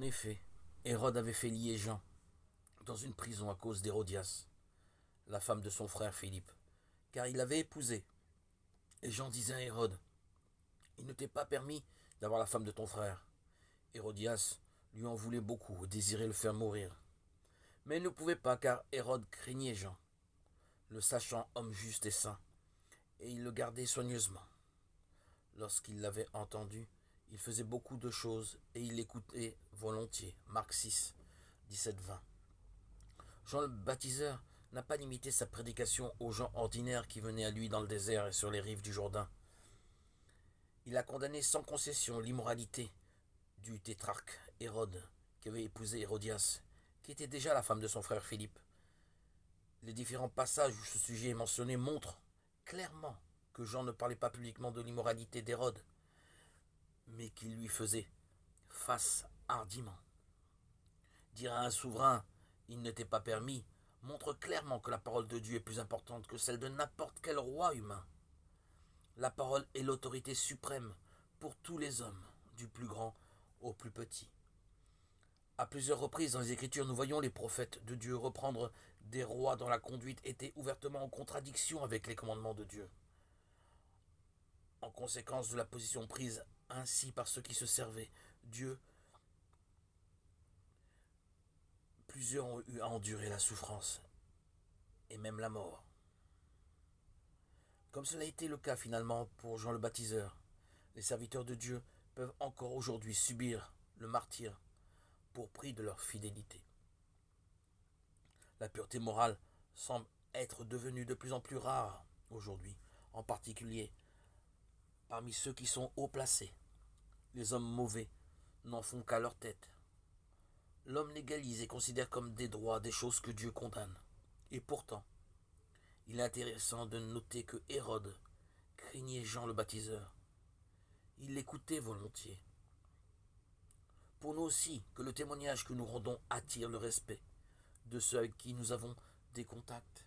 En effet, Hérode avait fait lier Jean dans une prison à cause d'Hérodias, la femme de son frère Philippe, car il l'avait épousée. Et Jean disait à Hérode, il ne t'est pas permis d'avoir la femme de ton frère. Hérodias lui en voulait beaucoup et désirait le faire mourir. Mais il ne pouvait pas, car Hérode craignait Jean, le sachant homme juste et saint, et il le gardait soigneusement. Lorsqu'il l'avait entendu, il faisait beaucoup de choses et il l'écoutait volontiers. Marc 6, 17-20. Jean le baptiseur n'a pas limité sa prédication aux gens ordinaires qui venaient à lui dans le désert et sur les rives du Jourdain. Il a condamné sans concession l'immoralité du tétrarque Hérode, qui avait épousé Hérodias, qui était déjà la femme de son frère Philippe. Les différents passages où ce sujet est mentionné montrent clairement que Jean ne parlait pas publiquement de l'immoralité d'Hérode, mais qu'il lui faisait face hardiment. Dire à un souverain il ne t'est pas permis montre clairement que la parole de Dieu est plus importante que celle de n'importe quel roi humain. La parole est l'autorité suprême pour tous les hommes, du plus grand au plus petit. À plusieurs reprises dans les Écritures, nous voyons les prophètes de Dieu reprendre des rois dont la conduite était ouvertement en contradiction avec les commandements de Dieu. En conséquence de la position prise ainsi par ceux qui se servaient Dieu, plusieurs ont eu à endurer la souffrance et même la mort. Comme cela a été le cas finalement pour Jean le baptiseur, les serviteurs de Dieu peuvent encore aujourd'hui subir le martyre pour prix de leur fidélité. La pureté morale semble être devenue de plus en plus rare aujourd'hui, en particulier parmi ceux qui sont haut placés. Les hommes mauvais n'en font qu'à leur tête. L'homme légalise et considère comme des droits des choses que Dieu condamne. Et pourtant, il est intéressant de noter que Hérode craignait Jean le baptiseur. Il l'écoutait volontiers. Pour nous aussi, que le témoignage que nous rendons attire le respect de ceux avec qui nous avons des contacts.